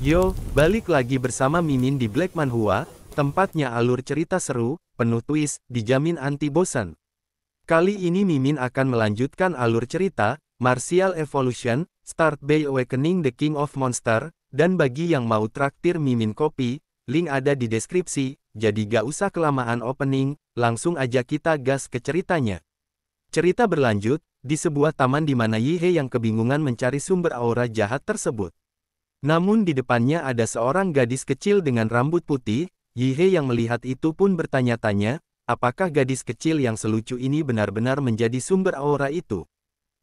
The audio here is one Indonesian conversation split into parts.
Yo, balik lagi bersama Mimin di Black Manhwa, tempatnya alur cerita seru, penuh twist, dijamin anti bosan. Kali ini Mimin akan melanjutkan alur cerita, Martial Evolution, Start by Awakening the King of Monster, dan bagi yang mau traktir Mimin kopi, link ada di deskripsi, jadi gak usah kelamaan opening, langsung aja kita gas ke ceritanya. Cerita berlanjut, di sebuah taman di mana Yihe yang kebingungan mencari sumber aura jahat tersebut. Namun di depannya ada seorang gadis kecil dengan rambut putih. Yihe yang melihat itu pun bertanya-tanya, apakah gadis kecil yang selucu ini benar-benar menjadi sumber aura itu?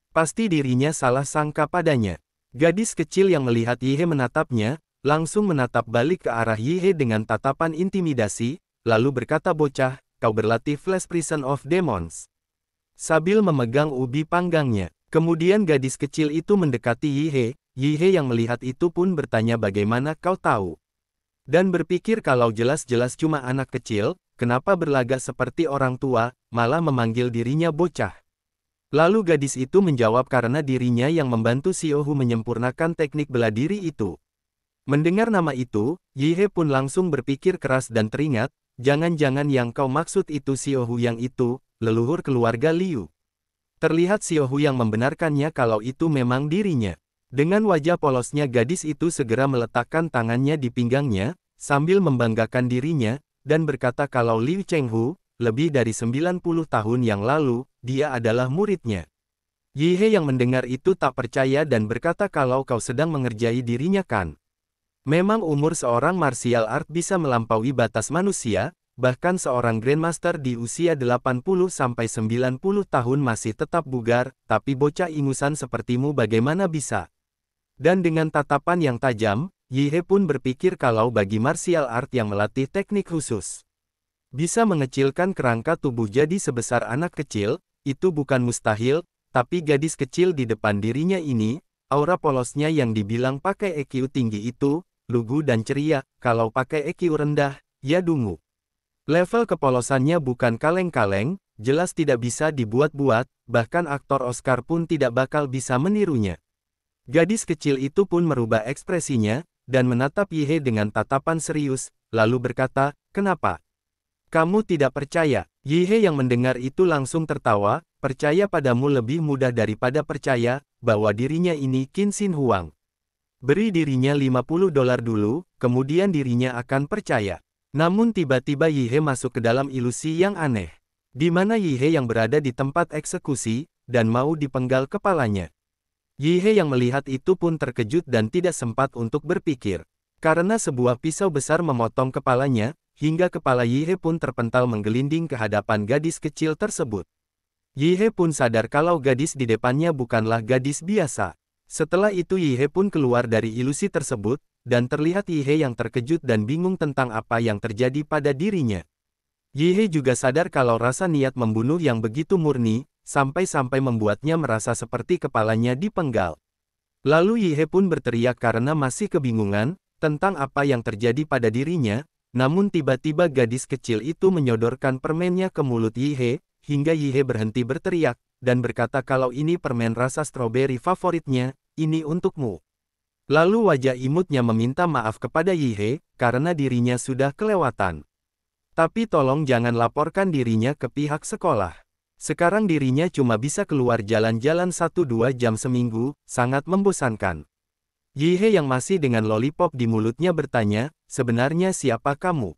Pasti dirinya salah sangka padanya. Gadis kecil yang melihat Yihe menatapnya, langsung menatap balik ke arah Yihe dengan tatapan intimidasi, lalu berkata, "Bocah, kau berlatih Flash Prison of Demons." Sambil memegang ubi panggangnya. Kemudian gadis kecil itu mendekati Yihe. Yihe yang melihat itu pun bertanya, "Bagaimana kau tahu?" Dan berpikir kalau jelas-jelas cuma anak kecil, kenapa berlagak seperti orang tua, malah memanggil dirinya bocah. Lalu gadis itu menjawab karena dirinya yang membantu Xiaohu menyempurnakan teknik bela diri itu. Mendengar nama itu, Yihe pun langsung berpikir keras dan teringat, jangan-jangan yang kau maksud itu Xiaohu yang itu, leluhur keluarga Liu. Terlihat Xiaohu yang membenarkannya kalau itu memang dirinya. Dengan wajah polosnya gadis itu segera meletakkan tangannya di pinggangnya, sambil membanggakan dirinya, dan berkata kalau Liu Chenghu, lebih dari 90 tahun yang lalu, dia adalah muridnya. Yihe yang mendengar itu tak percaya dan berkata kalau kau sedang mengerjai dirinya kan. Memang umur seorang martial art bisa melampaui batas manusia, bahkan seorang Grandmaster di usia 80-90 tahun masih tetap bugar, tapi bocah ingusan sepertimu bagaimana bisa? Dan dengan tatapan yang tajam, Yihe pun berpikir kalau bagi martial art yang melatih teknik khusus bisa mengecilkan kerangka tubuh jadi sebesar anak kecil, itu bukan mustahil, tapi gadis kecil di depan dirinya ini, aura polosnya yang dibilang pakai EQ tinggi itu, lugu dan ceria, kalau pakai EQ rendah, ya dungu. Level kepolosannya bukan kaleng-kaleng, jelas tidak bisa dibuat-buat, bahkan aktor Oscar pun tidak bakal bisa menirunya. Gadis kecil itu pun merubah ekspresinya, dan menatap Yihe dengan tatapan serius, lalu berkata, "Kenapa? Kamu tidak percaya?" Yihe yang mendengar itu langsung tertawa, "Percaya padamu lebih mudah daripada percaya, bahwa dirinya ini Qin Xin Huang. Beri dirinya $50 dulu, kemudian dirinya akan percaya." Namun tiba-tiba Yihe masuk ke dalam ilusi yang aneh. Di mana Yihe yang berada di tempat eksekusi, dan mau dipenggal kepalanya. Yihe yang melihat itu pun terkejut dan tidak sempat untuk berpikir. Karena sebuah pisau besar memotong kepalanya, hingga kepala Yihe pun terpental menggelinding ke hadapan gadis kecil tersebut. Yihe pun sadar kalau gadis di depannya bukanlah gadis biasa. Setelah itu Yihe pun keluar dari ilusi tersebut, dan terlihat Yihe yang terkejut dan bingung tentang apa yang terjadi pada dirinya. Yihe juga sadar kalau rasa niat membunuh yang begitu murni, sampai-sampai membuatnya merasa seperti kepalanya dipenggal. Lalu Yihe pun berteriak karena masih kebingungan, tentang apa yang terjadi pada dirinya, namun tiba-tiba gadis kecil itu menyodorkan permennya ke mulut Yihe, hingga Yihe berhenti berteriak, dan berkata kalau ini permen rasa stroberi favoritnya, ini untukmu. Lalu wajah imutnya meminta maaf kepada Yihe, karena dirinya sudah kelewatan. Tapi tolong jangan laporkan dirinya ke pihak sekolah. Sekarang dirinya cuma bisa keluar jalan-jalan 1-2 jam seminggu, sangat membosankan. Yihe yang masih dengan lollipop di mulutnya bertanya, "Sebenarnya siapa kamu?"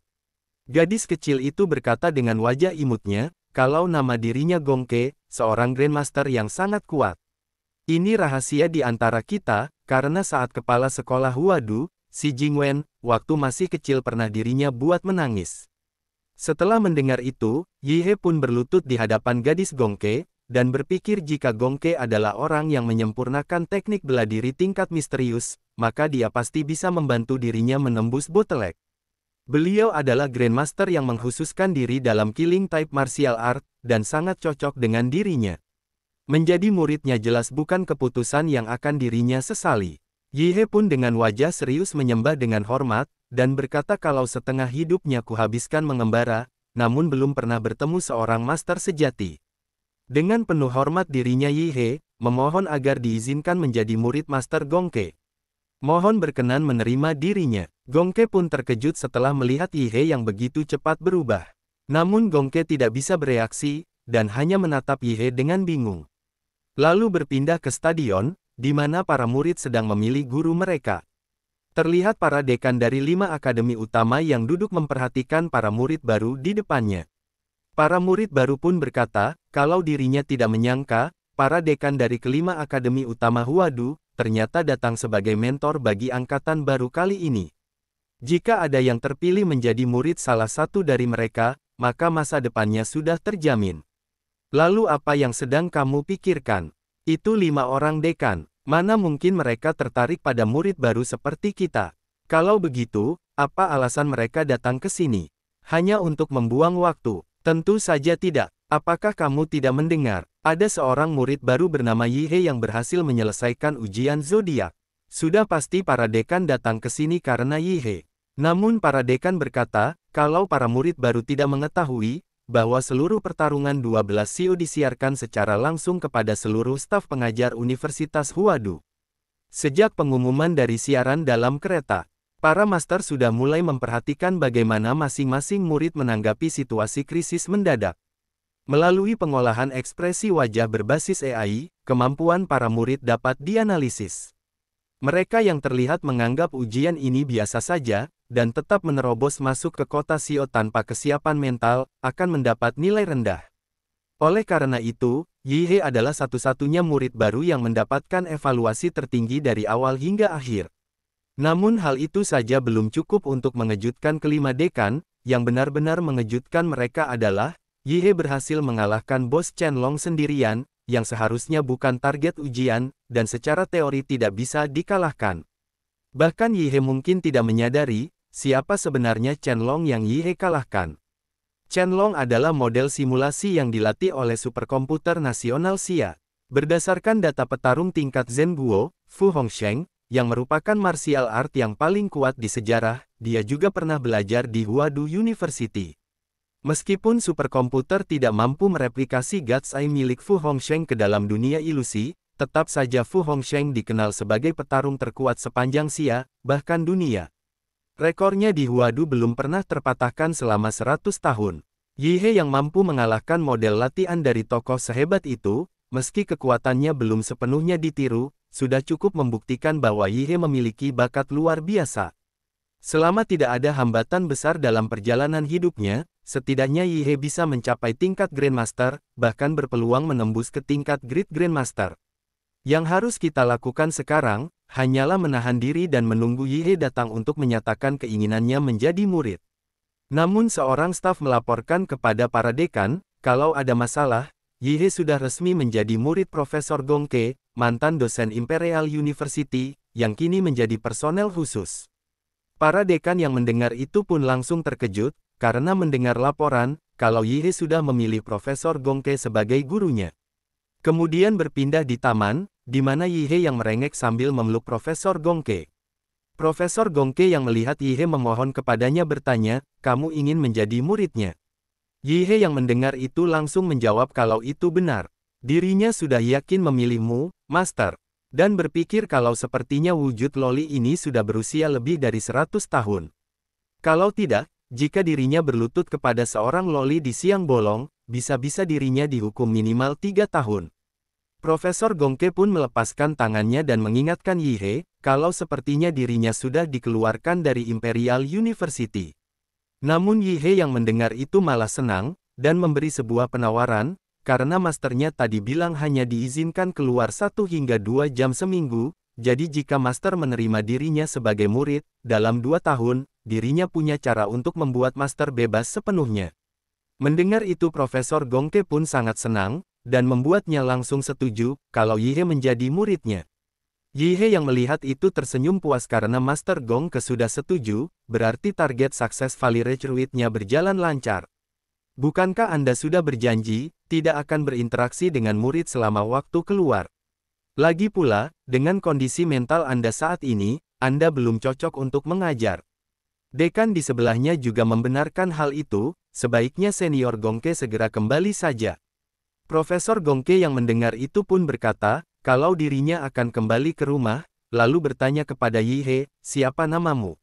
Gadis kecil itu berkata dengan wajah imutnya, kalau nama dirinya Gongke, seorang Grandmaster yang sangat kuat. Ini rahasia di antara kita, karena saat kepala sekolah Huadu, si Jingwen, waktu masih kecil pernah dirinya buat menangis. Setelah mendengar itu, Yihe pun berlutut di hadapan gadis Gongke, dan berpikir jika Gongke adalah orang yang menyempurnakan teknik bela diri tingkat misterius, maka dia pasti bisa membantu dirinya menembus bottleneck. Beliau adalah Grandmaster yang mengkhususkan diri dalam killing type martial art, dan sangat cocok dengan dirinya. Menjadi muridnya jelas bukan keputusan yang akan dirinya sesali. Yihe pun dengan wajah serius menyembah dengan hormat, dan berkata kalau setengah hidupnya kuhabiskan mengembara, namun belum pernah bertemu seorang master sejati. Dengan penuh hormat dirinya Yihe, memohon agar diizinkan menjadi murid Master Gongke. Mohon berkenan menerima dirinya. Gongke pun terkejut setelah melihat Yihe yang begitu cepat berubah. Namun Gongke tidak bisa bereaksi, dan hanya menatap Yihe dengan bingung. Lalu berpindah ke stadion, di mana para murid sedang memilih guru mereka. Terlihat para dekan dari 5 akademi utama yang duduk memperhatikan para murid baru di depannya. Para murid baru pun berkata, kalau dirinya tidak menyangka, para dekan dari kelima akademi utama Huadu, ternyata datang sebagai mentor bagi angkatan baru kali ini. Jika ada yang terpilih menjadi murid salah satu dari mereka, maka masa depannya sudah terjamin. Lalu apa yang sedang kamu pikirkan? Itu 5 orang dekan. Mana mungkin mereka tertarik pada murid baru seperti kita? Kalau begitu, apa alasan mereka datang ke sini? Hanya untuk membuang waktu? Tentu saja tidak. Apakah kamu tidak mendengar? Ada seorang murid baru bernama Yihe yang berhasil menyelesaikan ujian zodiak. Sudah pasti para dekan datang ke sini karena Yihe. Namun para dekan berkata, kalau para murid baru tidak mengetahui, bahwa seluruh pertarungan 12 Sio disiarkan secara langsung kepada seluruh staf pengajar Universitas Huadu. Sejak pengumuman dari siaran dalam kereta, para master sudah mulai memperhatikan bagaimana masing-masing murid menanggapi situasi krisis mendadak. Melalui pengolahan ekspresi wajah berbasis AI, kemampuan para murid dapat dianalisis. Mereka yang terlihat menganggap ujian ini biasa saja, dan tetap menerobos masuk ke kota Sio tanpa kesiapan mental, akan mendapat nilai rendah. Oleh karena itu, Yihe adalah satu-satunya murid baru yang mendapatkan evaluasi tertinggi dari awal hingga akhir. Namun hal itu saja belum cukup untuk mengejutkan kelima dekan, yang benar-benar mengejutkan mereka adalah, Yihe berhasil mengalahkan bos Chenlong sendirian, yang seharusnya bukan target ujian, dan secara teori tidak bisa dikalahkan. Bahkan Yihe mungkin tidak menyadari, siapa sebenarnya Chenlong yang Yihe kalahkan. Chenlong adalah model simulasi yang dilatih oleh superkomputer nasional Xia. Berdasarkan data petarung tingkat Zhenguo, Fu Hongsheng, yang merupakan martial art yang paling kuat di sejarah, dia juga pernah belajar di Huadu University. Meskipun superkomputer tidak mampu mereplikasi God's Eye milik Fu Hongsheng ke dalam dunia ilusi, tetap saja Fu Hongsheng dikenal sebagai petarung terkuat sepanjang Xia, bahkan dunia. Rekornya di Huadu belum pernah terpatahkan selama 100 tahun. Yihe yang mampu mengalahkan model latihan dari tokoh sehebat itu, meski kekuatannya belum sepenuhnya ditiru, sudah cukup membuktikan bahwa Yihe memiliki bakat luar biasa. Selama tidak ada hambatan besar dalam perjalanan hidupnya, setidaknya Yihe bisa mencapai tingkat Grandmaster, bahkan berpeluang menembus ke tingkat Great Grandmaster. Yang harus kita lakukan sekarang, hanyalah menahan diri dan menunggu Yihe datang untuk menyatakan keinginannya menjadi murid. Namun seorang staf melaporkan kepada para dekan, kalau ada masalah, Yihe sudah resmi menjadi murid Profesor Gongke, mantan dosen Imperial University, yang kini menjadi personel khusus. Para dekan yang mendengar itu pun langsung terkejut, karena mendengar laporan, kalau Yihe sudah memilih Profesor Gongke sebagai gurunya. Kemudian berpindah di taman, di mana Yihe yang merengek sambil memeluk Profesor Gongke. Profesor Gongke yang melihat Yihe memohon kepadanya bertanya, kamu ingin menjadi muridnya? Yihe yang mendengar itu langsung menjawab kalau itu benar. Dirinya sudah yakin memilihmu, Master. Dan berpikir kalau sepertinya wujud loli ini sudah berusia lebih dari 100 tahun. Kalau tidak, jika dirinya berlutut kepada seorang loli di siang bolong, bisa-bisa dirinya dihukum minimal 3 tahun. Profesor Gongke pun melepaskan tangannya dan mengingatkan Yihe, kalau sepertinya dirinya sudah dikeluarkan dari Imperial University. Namun Yihe yang mendengar itu malah senang, dan memberi sebuah penawaran, karena masternya tadi bilang hanya diizinkan keluar 1 hingga 2 jam seminggu, jadi jika master menerima dirinya sebagai murid, dalam 2 tahun, dirinya punya cara untuk membuat master bebas sepenuhnya. Mendengar itu Profesor Gongke pun sangat senang, dan membuatnya langsung setuju, kalau Yihe menjadi muridnya. Yihe yang melihat itu tersenyum puas karena Master Gongke sudah setuju, berarti target sukses Valley Recruit-nya berjalan lancar. Bukankah Anda sudah berjanji, tidak akan berinteraksi dengan murid selama waktu keluar? Lagi pula, dengan kondisi mental Anda saat ini, Anda belum cocok untuk mengajar. Dekan di sebelahnya juga membenarkan hal itu, sebaiknya senior Gongke segera kembali saja. Profesor Gongke yang mendengar itu pun berkata, kalau dirinya akan kembali ke rumah, lalu bertanya kepada Yi He, siapa namamu?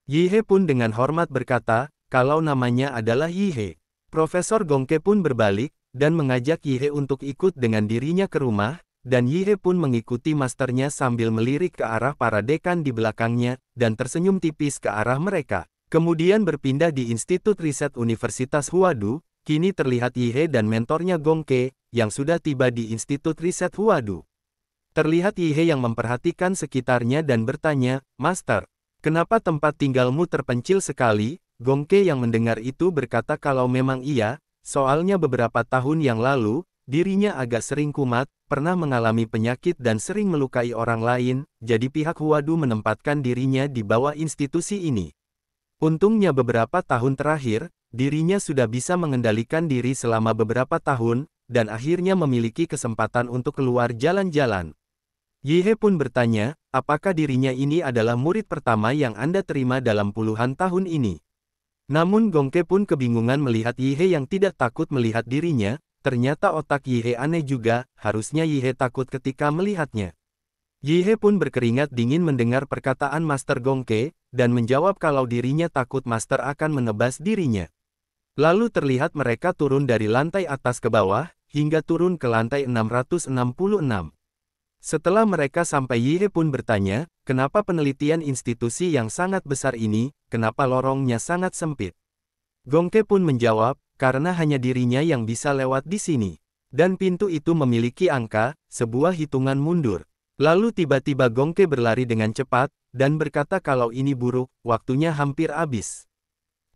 Yi He pun dengan hormat berkata, kalau namanya adalah Yi He. Profesor Gongke pun berbalik, dan mengajak Yi He untuk ikut dengan dirinya ke rumah, dan Yi He pun mengikuti masternya sambil melirik ke arah para dekan di belakangnya, dan tersenyum tipis ke arah mereka. Kemudian berpindah di Institut Riset Universitas Huadu, kini terlihat Yi He dan mentornya Gongke, yang sudah tiba di Institut Riset Huadu. Terlihat Yi He yang memperhatikan sekitarnya dan bertanya, Master, kenapa tempat tinggalmu terpencil sekali? Gongke yang mendengar itu berkata kalau memang iya, soalnya beberapa tahun yang lalu, dirinya agak sering kumat, pernah mengalami penyakit dan sering melukai orang lain, jadi pihak Huadu menempatkan dirinya di bawah institusi ini. Untungnya beberapa tahun terakhir, dirinya sudah bisa mengendalikan diri selama beberapa tahun, dan akhirnya memiliki kesempatan untuk keluar jalan-jalan. Yi He pun bertanya, apakah dirinya ini adalah murid pertama yang Anda terima dalam puluhan tahun ini? Namun Gongke pun kebingungan melihat Yi He yang tidak takut melihat dirinya, ternyata otak Yi He aneh juga, harusnya Yi He takut ketika melihatnya. Yi He pun berkeringat dingin mendengar perkataan Master Gongke, dan menjawab kalau dirinya takut Master akan menebas dirinya. Lalu terlihat mereka turun dari lantai atas ke bawah, hingga turun ke lantai 666. Setelah mereka sampai Yi He pun bertanya, kenapa penelitian institusi yang sangat besar ini, kenapa lorongnya sangat sempit? Gongke pun menjawab, karena hanya dirinya yang bisa lewat di sini. Dan pintu itu memiliki angka, sebuah hitungan mundur. Lalu tiba-tiba Gongke berlari dengan cepat, dan berkata kalau ini buruk, waktunya hampir habis.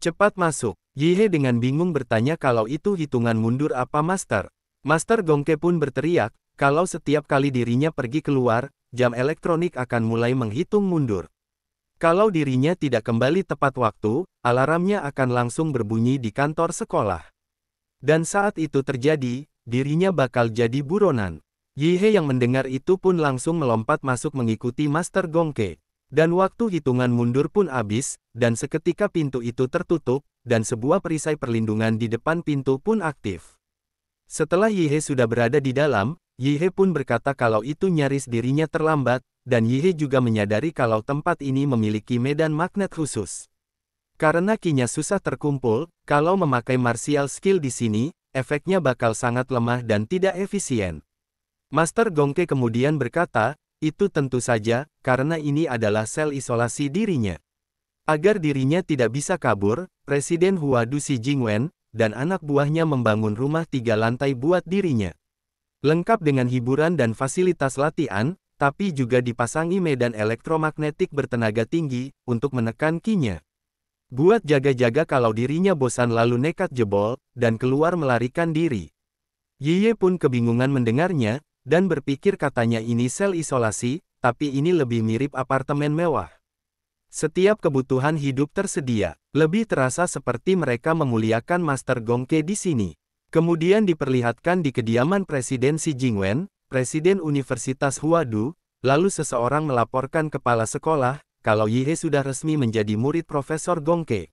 Cepat masuk. Yi He dengan bingung bertanya kalau itu hitungan mundur apa Master. Master Gongke pun berteriak, kalau setiap kali dirinya pergi keluar, jam elektronik akan mulai menghitung mundur. Kalau dirinya tidak kembali tepat waktu, alarmnya akan langsung berbunyi di kantor sekolah. Dan saat itu terjadi, dirinya bakal jadi buronan. Yi He yang mendengar itu pun langsung melompat masuk mengikuti Master Gongke. Dan waktu hitungan mundur pun habis, dan seketika pintu itu tertutup, dan sebuah perisai perlindungan di depan pintu pun aktif. Setelah Yi He sudah berada di dalam, Yi He pun berkata kalau itu nyaris dirinya terlambat, dan Yi He juga menyadari kalau tempat ini memiliki medan magnet khusus. Karena kinya susah terkumpul, kalau memakai martial skill di sini, efeknya bakal sangat lemah dan tidak efisien. Master Gongke kemudian berkata, itu tentu saja, karena ini adalah sel isolasi dirinya. Agar dirinya tidak bisa kabur, Presiden Huadu Xi Jingwen, dan anak buahnya membangun rumah 3 lantai buat dirinya. Lengkap dengan hiburan dan fasilitas latihan, tapi juga dipasangi medan elektromagnetik bertenaga tinggi, untuk menekan kinya. Buat jaga-jaga kalau dirinya bosan lalu nekat jebol, dan keluar melarikan diri. Yi He pun kebingungan mendengarnya, dan berpikir katanya ini sel isolasi, tapi ini lebih mirip apartemen mewah. Setiap kebutuhan hidup tersedia, lebih terasa seperti mereka memuliakan Master Gongke di sini. Kemudian diperlihatkan di kediaman Presiden Xi Jingwen, Presiden Universitas Huadu, lalu seseorang melaporkan kepala sekolah, kalau Yi He sudah resmi menjadi murid Profesor Gongke.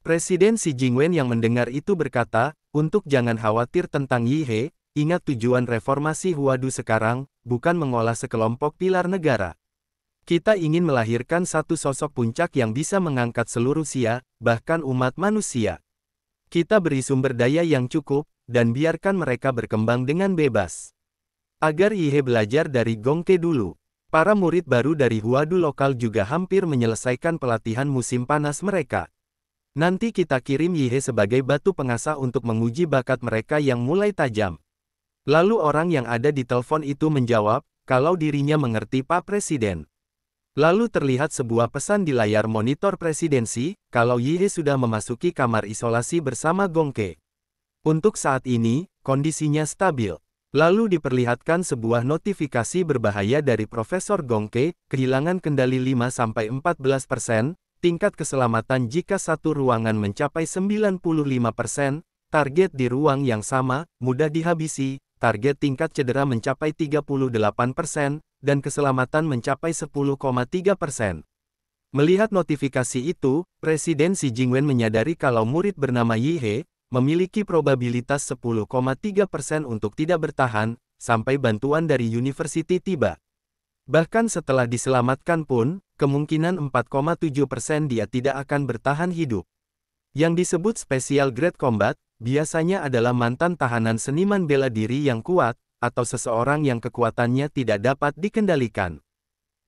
Presiden Xi Jingwen yang mendengar itu berkata, untuk jangan khawatir tentang Yi He, ingat tujuan reformasi Huadu sekarang, bukan mengolah sekelompok pilar negara. Kita ingin melahirkan satu sosok puncak yang bisa mengangkat seluruh Xia, bahkan umat manusia. Kita beri sumber daya yang cukup, dan biarkan mereka berkembang dengan bebas. Agar Yi He belajar dari Gongke dulu. Para murid baru dari Huadu lokal juga hampir menyelesaikan pelatihan musim panas mereka. Nanti kita kirim Yi He sebagai batu pengasah untuk menguji bakat mereka yang mulai tajam. Lalu orang yang ada di telepon itu menjawab, kalau dirinya mengerti Pak Presiden. Lalu terlihat sebuah pesan di layar monitor presidensi, kalau Yi He sudah memasuki kamar isolasi bersama Gongke. Untuk saat ini, kondisinya stabil. Lalu diperlihatkan sebuah notifikasi berbahaya dari Profesor Gongke, kehilangan kendali 5-14%, tingkat keselamatan jika satu ruangan mencapai 95%, target di ruang yang sama, mudah dihabisi, target tingkat cedera mencapai 38%, dan keselamatan mencapai 10,3%. Melihat notifikasi itu, Presiden Xi Jingwen menyadari kalau murid bernama Yi He, memiliki probabilitas 10,3% untuk tidak bertahan, sampai bantuan dari university tiba. Bahkan setelah diselamatkan pun, kemungkinan 4,7% dia tidak akan bertahan hidup. Yang disebut Special Grade Combat, biasanya adalah mantan tahanan seniman bela diri yang kuat, atau seseorang yang kekuatannya tidak dapat dikendalikan.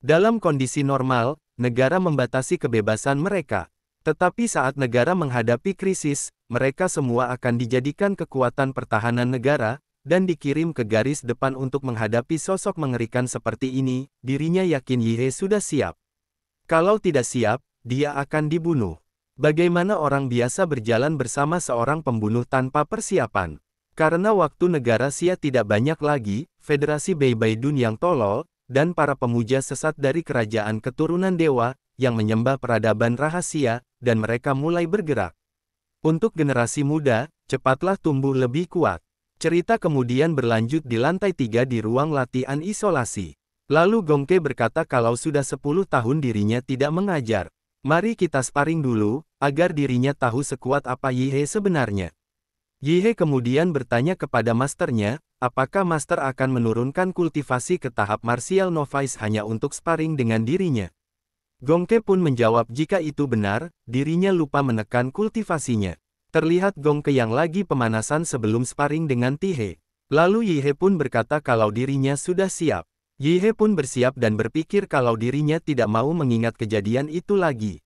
Dalam kondisi normal, negara membatasi kebebasan mereka. Tetapi saat negara menghadapi krisis, mereka semua akan dijadikan kekuatan pertahanan negara, dan dikirim ke garis depan untuk menghadapi sosok mengerikan seperti ini. Dirinya yakin Yi He sudah siap. Kalau tidak siap, dia akan dibunuh. Bagaimana orang biasa berjalan bersama seorang pembunuh tanpa persiapan? Karena waktu negara Xia tidak banyak lagi, Federasi Beibaidun yang tolol, dan para pemuja sesat dari kerajaan keturunan dewa, yang menyembah peradaban rahasia, dan mereka mulai bergerak. Untuk generasi muda, cepatlah tumbuh lebih kuat. Cerita kemudian berlanjut di lantai 3 di ruang latihan isolasi. Lalu Gongke berkata kalau sudah 10 tahun dirinya tidak mengajar. Mari kita sparring dulu, agar dirinya tahu sekuat apa Yi He sebenarnya. Yi He kemudian bertanya kepada masternya, apakah master akan menurunkan kultivasi ke tahap martial novice hanya untuk sparring dengan dirinya. Gongke pun menjawab jika itu benar, dirinya lupa menekan kultivasinya. Terlihat Gongke yang lagi pemanasan sebelum sparring dengan Ti He. Lalu Yi He pun berkata kalau dirinya sudah siap. Yi He pun bersiap dan berpikir kalau dirinya tidak mau mengingat kejadian itu lagi.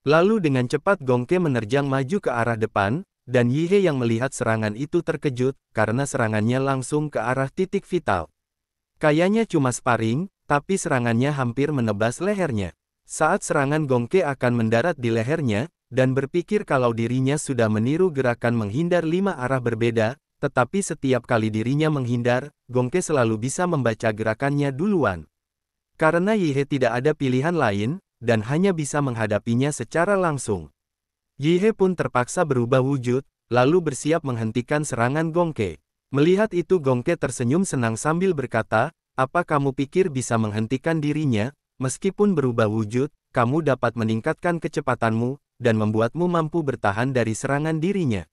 Lalu dengan cepat Gongke menerjang maju ke arah depan, dan Yi He yang melihat serangan itu terkejut, karena serangannya langsung ke arah titik vital. Kayaknya cuma sparring, tapi serangannya hampir menebas lehernya. Saat serangan Gongke akan mendarat di lehernya, dan berpikir kalau dirinya sudah meniru gerakan menghindar 5 arah berbeda, tetapi setiap kali dirinya menghindar, Gongke selalu bisa membaca gerakannya duluan. Karena Yi He tidak ada pilihan lain, dan hanya bisa menghadapinya secara langsung. Yi He pun terpaksa berubah wujud, lalu bersiap menghentikan serangan Gongke. Melihat itu Gongke tersenyum senang sambil berkata, apa kamu pikir bisa menghentikan dirinya? Meskipun berubah wujud, kamu dapat meningkatkan kecepatanmu, dan membuatmu mampu bertahan dari serangan dirinya.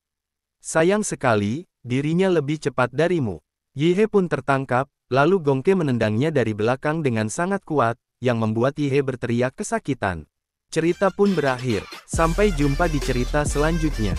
Sayang sekali, dirinya lebih cepat darimu. Yi He pun tertangkap, lalu Gongke menendangnya dari belakang dengan sangat kuat, yang membuat Yi He berteriak kesakitan. Cerita pun berakhir. Sampai jumpa di cerita selanjutnya.